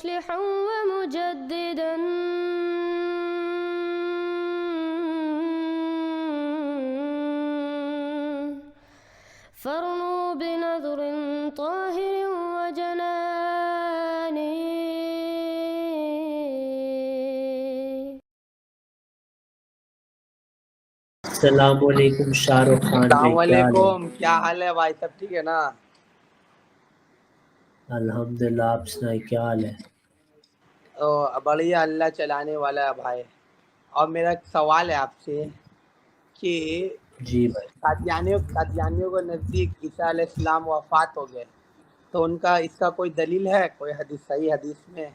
مصلحا ومجددا فارنوا بنظر طاهر وجنان. السلام علیکم شاہ رخ خان بھائی، السلام کیا حال ہے؟ علیکم، کیا حال ہے بھائی؟ سب ٹھیک ہے نا؟ الحمدللہ، آپ سنائیں کیا حال ہے؟ بڑھیا، اللہ چلانے والا ہے بھائی۔ اور میرا ایک سوال ہے آپ سے کہ جی بھائی۔ قادیانیوں کو نزدیک عیسیٰ علیہ السلام وفات ہو گئے، تو ان کا اس کا کوئی دلیل ہے؟ کوئی حدیث، صحیح حدیث میں؟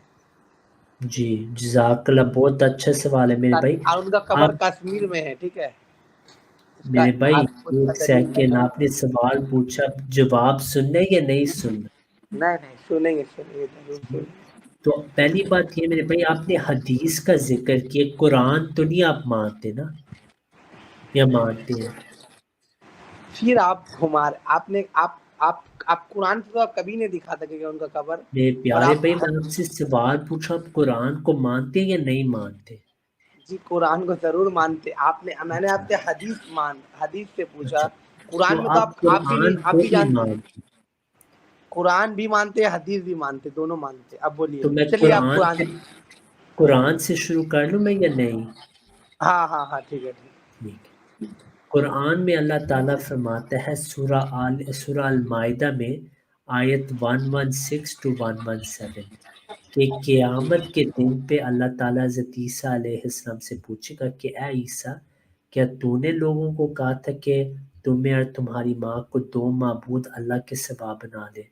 جی جزاک اللہ، بہت اچھا سوال ہے میرے بھائی۔ اور ان کا قبر آپ کشمیر میں ہے، ٹھیک ہے؟ اس میرے بھائی کا ایک دلیل سیکنڈ، بتائیں۔ آپ نے سوال پوچھا، جواب سننا ہے یا نہیں سننا؟ نہیں، سنیں گے ضرور سنیں گے۔ تو پہلی بات یہ میرے بھائی، آپ نے حدیث کا ذکر کیا، قرآن تو نہیں آپ مانتے نا، یا مانتے ہیں؟ پھر آپ قرآن سے تو آپ کبھی نہیں دکھا سکے گا ان کا قبر، میرے اور پیارے آپ بھائی، میں آپ سے سوال پوچھا، آپ قرآن کو مانتے ہیں یا نہیں مانتے؟ جی قرآن کو ضرور مانتے۔ میں نے آپ اچھا سے حدیث سے پوچھا۔ اچھا، قرآن تو میں تو آپ آپ قرآن کو بھی بھی جانتے، مانتے؟ قرآن بھی مانتے، حدیث بھی مانتے، دونوں مانتے۔ اب بولیے، تو میں چلیے آپ قرآن سے شروع کر لوں میں یا نہیں؟ ہاں ٹھیک ہے۔ ٹھیک ہے۔ قرآن میں اللہ تعالیٰ فرماتا ہے سورہ المائدہ میں آیت 116 to 117 کہ قیامت کے دن پہ اللہ تعالیٰ حضرت عیسیٰ علیہ السلام سے پوچھے گا کہ اے عیسیٰ، کیا تو نے لوگوں کو کہا تھا کہ تمہیں اور تمہاری ماں کو دو معبود اللہ کے سوا بنا لے؟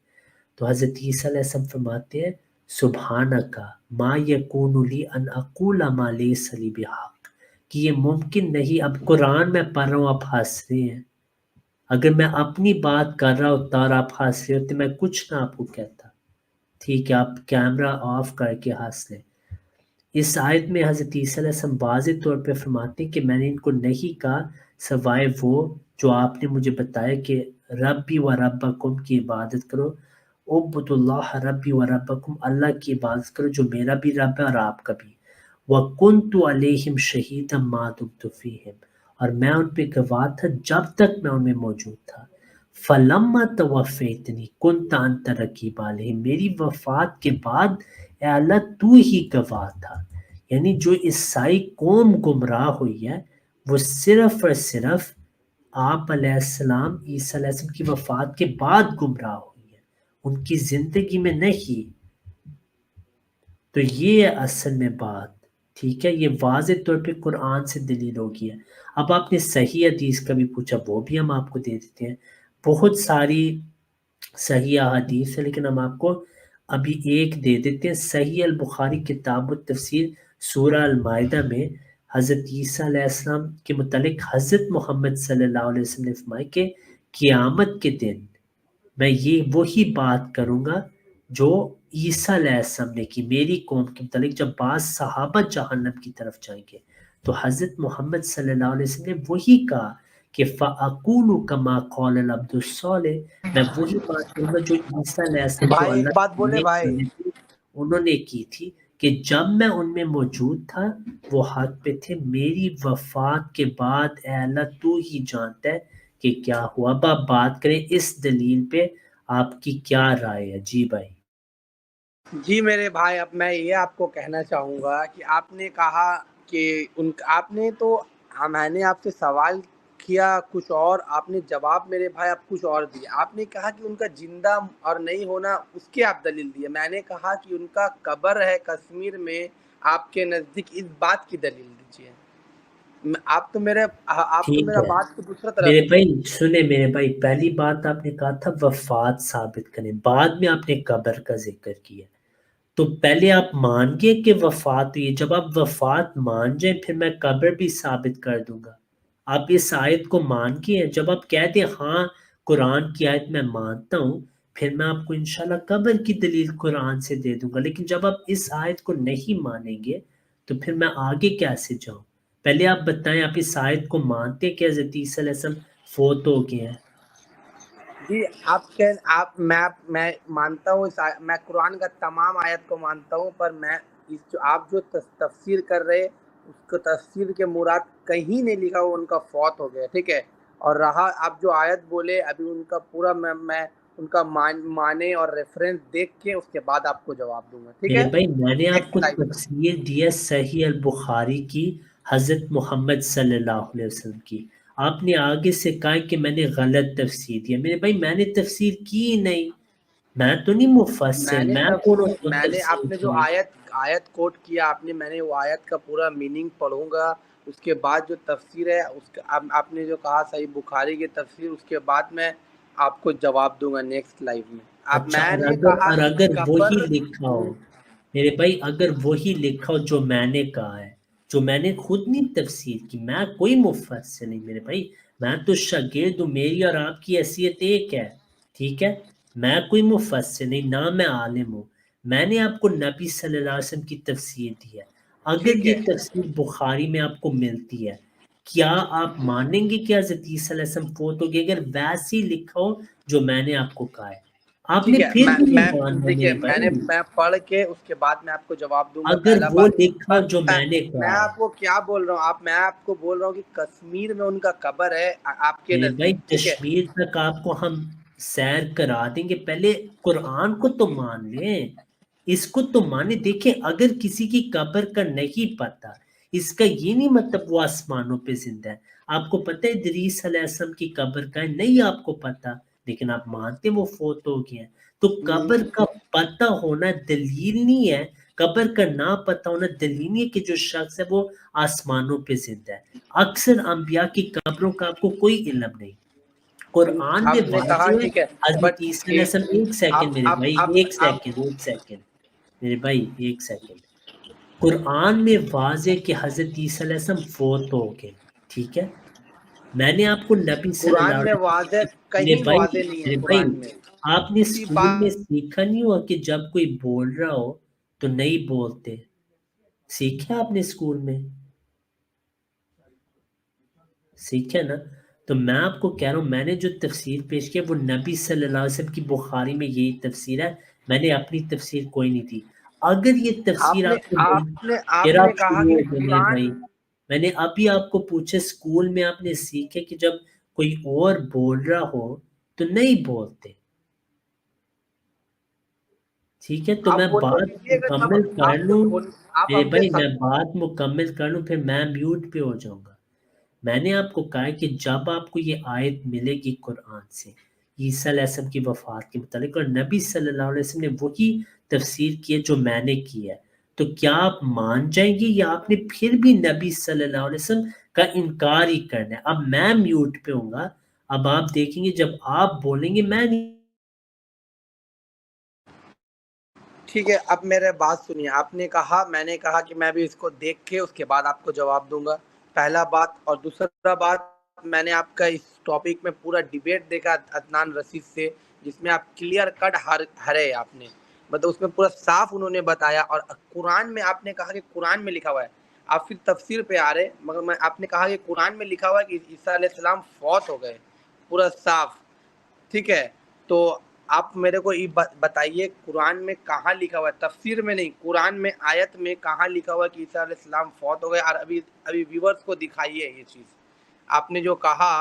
تو حضرت عیسیٰ علیہ السلام فرماتے ہیں سبحانک ما یکون لی ان اقول ما لیس لی بحق، کہ یہ ممکن نہیں۔ اب قرآن میں پڑھ رہا ہوں، آپ ہنس رہے ہیں۔ اگر میں اپنی بات کر رہا ہوتا اور آپ ہنس رہے ہوتے، میں کچھ نہ آپ کو کہتا۔ ٹھیک ہے، آپ کیمرہ آف کر کے ہنس لیں۔ اس آیت میں حضرت عیسیٰ علیہ السلام واضح طور پہ فرماتے ہیں کہ میں نے ان کو نہیں کہا سوائے وہ جو آپ نے مجھے بتایا کہ ربی و ربکم کی عبادت کرو، عبد اللہ ربی و ربکم، اللہ کی عبادت کرو جو میرا بھی رب ہے اور آپ کا بھی۔ وَكُنْتُ عَلَيْهِمْ شَهِيدًا مَا دُمْتُ فِيهِمْ، اور میں ان پہ گواہ تھا جب تک میں ان میں موجود تھا۔ فَلَمَّا تَوَفَّيْتَنِي كُنْتَ أَنْتَ رَقِيبَ عَلَيْهِمْ، میری وفات کے بعد اے اللہ تو ہی گواہ تھا۔ یعنی جو عیسائی قوم گمراہ ہوئی ہے وہ صرف اور صرف آپ علیہ السلام، عیسیٰ علیہ السلام کی وفات کے بعد گمراہ ہوئی ہے، ان کی زندگی میں نہیں۔ تو یہ ہے اصل میں بات، ٹھیک ہے، یہ واضح طور پہ قرآن سے دلیل ہوگی ہے۔ اب آپ نے صحیح حدیث کا بھی پوچھا، وہ بھی ہم آپ کو دے دیتے ہیں، بہت ساری صحیح حدیث ہے، لیکن ہم آپ کو ابھی ایک دے دیتے ہیں۔ صحیح البخاری کتاب التفسیر سورہ المائدہ میں حضرت عیسیٰ علیہ السلام کے متعلق حضرت محمد صلی اللہ علیہ وسلم نے فرمایا کہ قیامت کے دن میں یہ وہی بات کروں گا جو عیسیٰ علیہ السلام نے کی میری قوم کے متعلق، جب بعض صحابہ جہنم کی طرف جائیں گے تو حضرت محمد صلی اللہ علیہ وسلم نے وہی کہا کہ فَأَقُولُ كَمَا قَالَ الْعَبْدُ الصَّالِحُ، میں وہی بات کروں گا جو عیسیٰ علیہ السلام جو بھائی ایک اللہ بات کے بولے نیک بھائی، بندے تھے انہوں نے کی تھی، کہ جب میں ان میں موجود تھا وہ حق پہ تھے، میری وفات کے بعد اے اللہ تو ہی جانتا ہے کہ کیا ہوا۔ اب آپ بات کریں اس دلیل پہ آپ کی کیا رائے ہے؟ جی بھائی۔ جی میرے بھائی، اب میں یہ آپ کو کہنا چاہوں گا کہ آپ نے کہا کہ آپ نے تو میں نے آپ سے سوال کیا کچھ اور، آپ نے جواب میرے بھائی آپ کچھ اور دیا۔ آپ نے کہا کہ ان کا زندہ اور نہیں ہونا اس کے آپ دلیل دیے، میں نے کہا کہ ان کا قبر ہے کشمیر میں، آپ کے نزدیک اس بات کی دلیل دیجیے۔ آپ تو ٹھیک میرا ہے بات کو دوسرا طرح میرے سمجھے۔ بھائی، سنیں میرے بھائی، پہلی بات آپ نے کہا تھا وفات ثابت کریں، بعد میں آپ نے قبر کا ذکر کیا۔ تو پہلے آپ مان گئے کہ وفات ہوئی ہے، جب آپ وفات مان جائیں پھر میں قبر بھی ثابت کر دوں گا۔ آپ اس آیت کو مان گئے ہیں، جب آپ کہہ دیں ہاں قرآن کی آیت میں مانتا ہوں، پھر میں آپ کو انشاءاللہ قبر کی دلیل قرآن سے دے دوں گا۔ لیکن جب آپ اس آیت کو نہیں مانیں گے تو پھر میں آگے کیسے جاؤں؟ پہلے آپ بتائیں، آپ اس آیت کو مانتے ہیں کہ حضرت عیسیٰ علیہ السلام فوت ہو گئے ہیں؟ جی میں مانتا ہوں میں قرآن کا تمام آیت کو مانتا ہوں، پر میں آپ جو تفسیر کر رہے اس کو تفسیر کے مراد کہیں نہیں لکھا وہ ان کا فوت ہو گیا، ٹھیک ہے؟ اور رہا آپ جو آیت بولے ابھی ان کا پورا میں ان کا معنی اور ریفرنس دیکھ کے اس کے بعد آپ کو جواب دوں گا، ٹھیک میرے ہے؟ بھائی میں نے آپ نیکسٹ کو لائف میں تفسیر دی ہے صحیح البخاری کی، حضرت محمد صلی اللہ علیہ وسلم کی. آپ نے آگے سے کہا کہ میں نے غلط تفسیر دی ہے. میرے بھائی میں نے تفسیر کی ہی نہیں، میں تو نہیں مفسر، میں کون ہوتا ہوں میں نے آپ تفسیر نے جو کروں؟ آیت کوٹ کیا آپ نے، میں نے وہ آیت کا پورا میننگ پڑھوں گا، اس کے بعد جو تفسیر ہے اس کا آپ نے جو کہا صحیح بخاری کی تفسیر، اس کے بعد میں آپ کو جواب دوں گا نیکسٹ لائف میں. اچھا، میں اور نے اگر کہا اور کہ اگر وہی قبر لکھا ہو میرے بھائی، اگر وہی لکھا ہو جو میں نے کہا ہے، جو میں نے خود نہیں تفسیر کی، میں کوئی مفسر نہیں میرے بھائی، میں تو شاگرد ہوں، میری اور آپ کی حیثیت ایک ہے، ٹھیک ہے؟ میں کوئی مفسر نہیں، نہ میں عالم ہوں. میں نے آپ کو نبی صلی اللہ علیہ وسلم کی تفسیر دی ہے. اگر ٹھیک ہے یہ تفسیر بخاری میں آپ کو ملتی ہے، کیا آپ مانیں گے کہ حضرت عیسیٰ علیہ السلام فوت ہو گئے؟ اگر ویسے ہی لکھا ہو جو میں نے آپ کو کہا ہے، آپ نے ٹھیک ہے پھر بھی میں نہیں ماننا دیکھیے میرے بھائی. میں پڑھ کے اس کے بعد میں آپ کو جواب دوں گا. اگر پہلا وہ بات لکھا ہو جو میں نے میں کہا ہے، آپ کو کیا بول رہا ہوں، میں آپ کو بول رہا ہوں کہ کشمیر میں ان کا قبر ہے آپ کے میرے بھائی نزدیک، ٹھیک ہے؟ کشمیر تک آپ کو ہم سیر کرا دیں گے، پہلے قرآن کو تو مان لیں، اس کو تو مانے. دیکھیں اگر کسی کی قبر کا نہیں پتا، اس کا یہ نہیں مطلب وہ آسمانوں پہ زندہ ہے. آپ کو پتہ ہے ادریس علیہ السلام کی قبر کا ہے؟ نہیں آپ کو پتا، لیکن آپ مانتے وہ فوت ہو گئے ہیں. تو قبر کا پتہ ہونا دلیل نہیں ہے، قبر کا نہ پتہ ہونا دلیل نہیں ہے کہ جو شخص ہے وہ آسمانوں پہ زندہ ہے. اکثر انبیاء کی قبروں کا آپ کو کوئی علم نہیں. قرآن میں آپ نے کہا واضح ہے. ٹھیک ہے، حضرت بٹ عیسیٰ علیہ السلام، ایک سیکنڈ میرے بھائی، ایک سیکنڈ میرے بھائی، ایک سیکنڈ. قرآن میں واضح ہے کہ حضرت عیسیٰ علیہ السلام فوت ہو گئے، ٹھیک ہے؟ میں نے آپ کو نبی صلی اللہ قرآن میں علیہ واضح وسلم کہیں واضح نہیں ہے میرے بھائی قرآن میں آپ نے اسی اسکول میں بات. سیکھا نہیں ہوا کہ جب کوئی بول رہا ہو تو نہیں بولتے؟ سیکھا آپ نے اسکول میں؟ سیکھا نا؟ تو میں آپ کو کہہ رہا ہوں، میں نے جو تفسیر پیش کیا وہ نبی صلی اللہ علیہ وسلم کی بخاری میں یہی تفسیر ہے، میں نے اپنی تفسیر کوئی نہیں دی. اگر یہ تفسیر آپ کو پھر آپ نے آپ کہا شروع کہ ہو گئے میرے قرآن بھائی. میں نے ابھی آپ کو پوچھا اسکول میں آپ نے سیکھے کہ جب کوئی اور بول رہا ہو تو نہیں بولتے، ٹھیک ہے؟ تو آپ میں بولنے بات دیجیے گا تب مکمل کر آپ لوں آپ میرے ہم سے بھائی، میں بات مکمل کر لوں پھر میں میوٹ پہ ہو جاؤں گا. میں نے آپ کو کہا ہے کہ جب آپ کو یہ آیت ملے گی قرآن سے عیسیٰ علیہ السلام کی وفات کے متعلق، اور نبی صلی اللہ علیہ وسلم نے وہی تفسیر کی ہے جو میں نے کی ہے، تو کیا آپ مان جائیں گے یا آپ نے پھر بھی نبی صلی اللہ علیہ وسلم کا انکار ہی کرنا ہے؟ اب میں میوٹ پہ ہوں گا، اب آپ دیکھیں گے جب آپ بولیں گے میں نہیں. ٹھیک ہے. اب میرے بات سنیے، آپ نے کہا میں نے کہا کہ میں بھی اس کو دیکھ کے اس کے بعد آپ کو جواب دوں گا، پہلا بات. اور دوسرا بات، میں نے آپ کا اس ٹاپک میں پورا ڈیبیٹ دیکھا عدنان رشید سے، جس میں آپ کلیئر کٹ ہرے آپ نے، مطلب اس میں پورا صاف انہوں نے بتایا. اور قرآن میں آپ نے کہا کہ قرآن میں لکھا ہوا ہے، آپ پھر تفسیر پہ آ رہے، مگر آپ نے کہا کہ قرآن میں لکھا ہوا ہے کہ عیسیٰ علیہ السلام فوت ہو گئے، پورا صاف. ٹھیک ہے، تو آپ میرے کو یہ بتائیے قرآن میں کہاں لکھا ہوا ہے، تفسیر میں نہیں، قرآن میں آیت میں کہاں لکھا ہوا ہے کہ عیسیٰ علیہ السلام فوت ہو گئے؟ اور ابھی ویورز کو دکھائیے یہ چیز. آپ نے جو کہا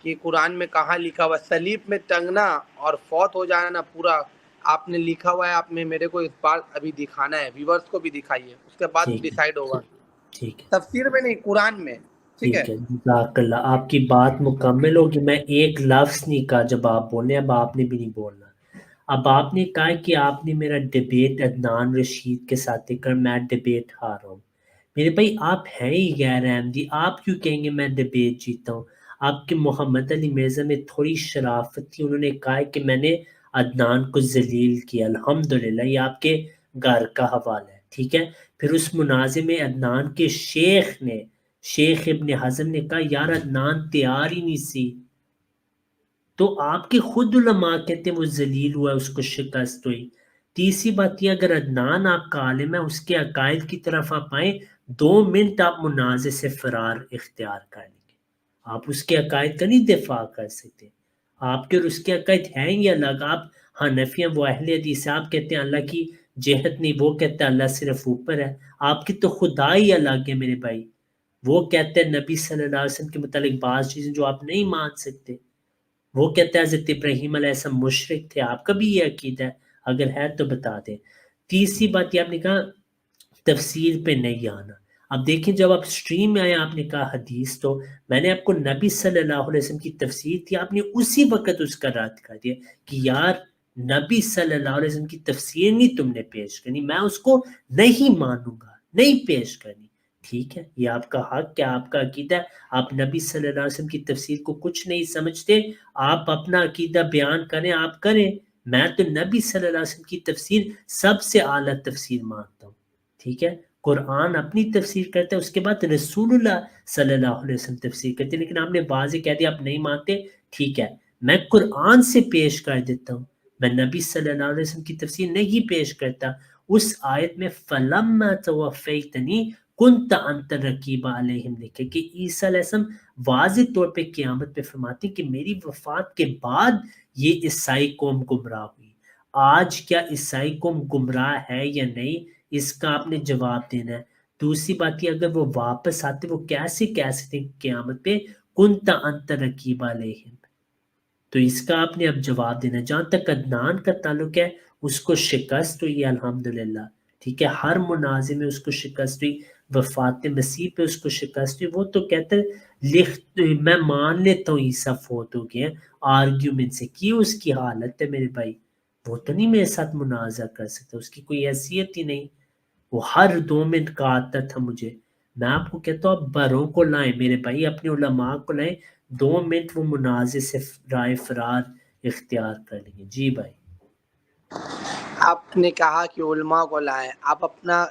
کہ قرآن میں کہاں لکھا ہوا ہے صلیب میں ٹنگنا اور فوت ہو جانا، پورا آپ نے لکھا ہوا ہے، آپ نے میرے کو اس بار ابھی دکھانا ہے، ویورز کو بھی دکھائیے، اس کے بعد ٹھیک ہے، ڈیسائیڈ ہوگا. ٹھیک ہے، تفسیر میں نہیں، قرآن میں. ٹھیک ہے. ٹھیک ہے. جزاک اللہ، آپ کی بات مکمل ہوگی. میں ایک لفظ نہیں کہا جب آپ بولنے، اب آپ نے بھی نہیں بولنا. اب آپ نے کہا کہ آپ نے میرا ڈیبیٹ عدنان رشید کے ساتھ کر، میں ڈیبیٹ ہار رہا ہوں. میرے بھائی آپ ہیں ہی غیر احمدی، آپ کیوں کہیں گے میں ڈیبیٹ جیتا ہوں؟ آپ کے محمد علی مرزا میں تھوڑی شرافت تھی، انہوں نے کہا ہے کہ میں نے عدنان کو ذلیل کیا. الحمدللہ یہ آپ کے گھر کا حوالہ ہے، ٹھیک ہے؟ پھر اس مناظر میں عدنان کے شیخ ابن حزم نے کہا یار عدنان تیار ہی نہیں سی. تو آپ کے خود علماء کہتے ہیں وہ ذلیل ہوا، اس کو شکست ہوئی. تیسری بات یہ، اگر عدنان آپ کا عالم ہے، اس کے عقائد کی طرف آپ آئیں، 2 منٹ آپ منازع سے فرار اختیار کر لیں گے، آپ اس کے عقائد کا نہیں دفاع کر سکتے. آپ کے اور اس کے عقائد ہیں یہ الگ. آپ حنفی ہیں، وہ اہل حدیث ہیں، آپ کہتے ہیں اللہ کی جہت نہیں، وہ کہتے ہیں اللہ صرف اوپر ہے. آپ کی تو خدا ہی الگ ہے میرے بھائی. وہ کہتے ہیں نبی صلی اللہ علیہ وسلم کے متعلق بعض چیزیں جو آپ نہیں مان سکتے. وہ کہتے ہیں حضرت ابراہیم علیہ السلام مشرک تھے. آپ کا بھی یہ عقیدہ ہے؟ اگر ہے تو بتا دیں. تیسری بات یہ آپ نے کہا تفسیر پہ نہیں آنا. اب دیکھیں جب آپ سٹریم میں آئے آپ نے کہا حدیث، تو میں نے آپ کو نبی صلی اللہ علیہ وسلم کی تفسیر تھی، آپ نے اسی وقت اس کا رد کر دیا کہ یار نبی صلی اللہ علیہ وسلم کی تفسیر نہیں تم نے پیش کرنی، میں اس کو نہیں مانوں گا، نہیں پیش کرنی. ٹھیک ہے، یہ آپ کا حق ہے، آپ کا عقیدہ ہے. آپ نبی صلی اللہ علیہ وسلم کی تفسیر کو کچھ نہیں سمجھتے، آپ اپنا عقیدہ بیان کریں، آپ کریں. میں تو نبی صلی اللہ علیہ وسلم کی تفسیر سب سے اعلیٰ تفسیر مانتا ہوں. ٹھیک ہے، قرآن اپنی تفسیر کرتا ہے، اس کے بعد رسول اللہ صلی اللہ علیہ وسلم تفسیر کرتے ہیں. لیکن آپ نے واضح کہہ دیا آپ نہیں مانتے. ٹھیک ہے، میں قرآن سے پیش کر دیتا ہوں، میں نبی صلی اللہ علیہ وسلم کی تفسیر نہیں پیش کرتا. اس آیت میں فَلَمَّا تَوَفَّيْتَنِي كُنْتَ أَنْتَ الرَّقِيبَ عَلَيْهِمْ لکھے کہ عیسیٰ علیہ السلام واضح طور پہ قیامت پہ فرماتے ہیں کہ میری وفات کے بعد یہ عیسائی قوم گمراہ ہوئی. آج کیا عیسائی قوم گمراہ ہے یا نہیں، اس کا آپ نے جواب دینا ہے. دوسری بات یہ اگر وہ واپس آتے وہ کیسے کہہ سکتے ہیں قیامت پہ کنت انت رقیب علیہم، تو اس کا آپ نے اب جواب دینا ہے. جہاں تک عدنان کا تعلق ہے اس کو شکست ہوئی الحمدللہ. ٹھیک ہے، ہر منازع میں اس کو شکست ہوئی، وفات مسیح پہ اس کو شکست ہوئی. وہ تو کہتے ہیں میں مان لیتا ہوں عیسیٰ فوت ہو گیا، آرگیومنٹ سے کی اس کی حالت ہے میرے بھائی، وہ تو نہیں میرے ساتھ منازع کر سکتا، اس کی کوئی حیثیت ہی نہیں. وہ ہر 2 منٹ کا آتا تھا مجھے. میں آپ کو کہتا ہوں آپ بڑوں کو لائیں میرے بھائی، اپنے علماء کو لائیں، 2 منٹ وہ منازع سے رائے فرار اختیار کر لیں گے. جی بھائی. آپ نے کہا کہ علماء کو لائیں. آپ اپنا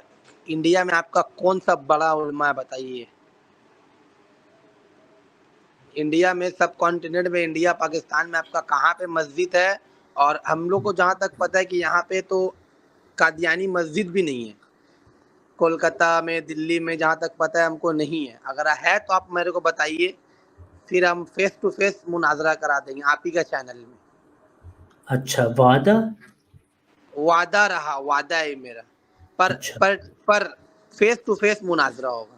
انڈیا میں آپ کا کون سا بڑا علماء ہے بتائیے. انڈیا میں سب کانٹیننٹ میں، انڈیا پاکستان میں آپ کا کہاں پہ مسجد ہے؟ اور ہم لوگ کو جہاں تک پتہ ہے کہ یہاں پہ تو قادیانی مسجد بھی نہیں ہے. کولکتہ میں، دلی میں جہاں تک پتہ ہے ہم کو نہیں ہے. اگر ہے تو آپ میرے کو بتائیے، پھر ہم فیس ٹو فیس مناظرہ کرا دیں گے آپ ہی کا چینل میں. اچھا، وعدہ وعدہ رہا، وعدہ ہے میرا، اچھا پر فیس ٹو فیس مناظرہ ہوگا.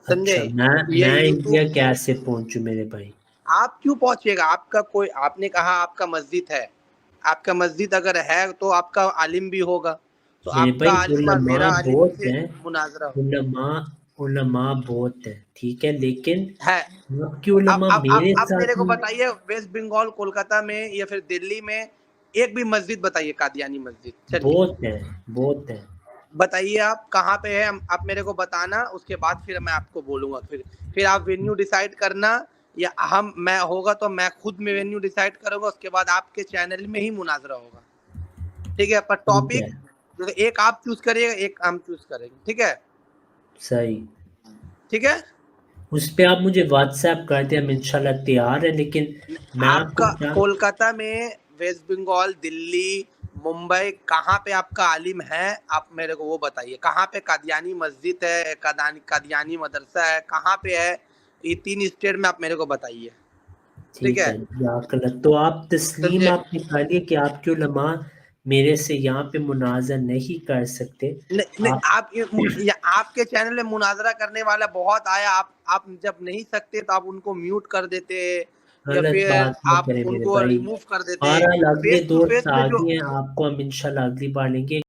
سمجھے؟ اچھا. یہ میں انڈیا یوٹیوب کیسے پہنچوں میرے بھائی؟ آپ کیوں پہنچے گا؟ آپ کا کوئی، آپ نے کہا آپ کا مسجد ہے، آپ کا مسجد اگر ہے تو آپ کا عالم بھی ہوگا، تو میرے آپ بھائی کا عالم اور علماء میرا عالم بہت سے ہیں، مناظرہ ہوگا. علماء بہت ہیں، ٹھیک ہے، لیکن ہے. آپ کی علماء میرے اب میرے ساتھ کو نہیں. بتائیے ویسٹ بنگال، کولکتہ میں یا پھر دلی میں ایک بھی مسجد بتائیے قادیانی مسجد. چلیے بہت ہیں، بہت ہیں. بتائیے آپ کہاں پہ ہے، آپ میرے کو بتانا، اس کے بعد پھر میں آپ کو بولوں گا. پھر آپ وینیو ڈیسائیڈ کرنا، یا میں ہوگا تو میں خود میں وینیو ڈیسائیڈ کروں گا، اس کے بعد آپ کے چینل میں ہی مناظرہ ہوگا. ٹھیک ہے، پر ٹھیک ہے، ٹاپک ایک آپ چوز کریے گا، ایک ہم چوز کریں گے. ٹھیک ہے، صحیح. ٹھیک ہے. اس پہ آپ مجھے واٹس ایپ کر دیں، ہم انشاءاللہ تیار ہیں. لیکن میں آپ آپ کو کا کیا کولکتہ میں، ویسٹ بنگال، دلی، ممبئی، کہاں پہ آپ کا عالم ہے؟ آپ میرے کو وہ بتائیے. کہاں پہ قادیانی مسجد ہے، قادیانی مدرسہ ہے، کہاں پہ ہے؟ یہ 3 اسٹیٹ میں آپ میرے کو بتائیے. ٹھیک ٹھیک ہے، ہے تو آپ تسلیم سمجھے؟ آپ نے کر لیا کہ آپ کے علماء میرے سے یہاں پہ مناظر نہیں کر سکتے. آپ آپ کے چینل میں مناظرہ کرنے والا بہت آیا. آپ جب نہیں سکتے تو آپ ان کو میوٹ کر دیتے، یا غلط پھر بات نہ آپ کریں ان میرے کو بھائی. ریموو کر دیتے. بہرحال اگلے فیس ٹو دوست فیس میں جو آگے ہیں، آپ کو ہم انشاءاللہ اگلی بار لیں گے.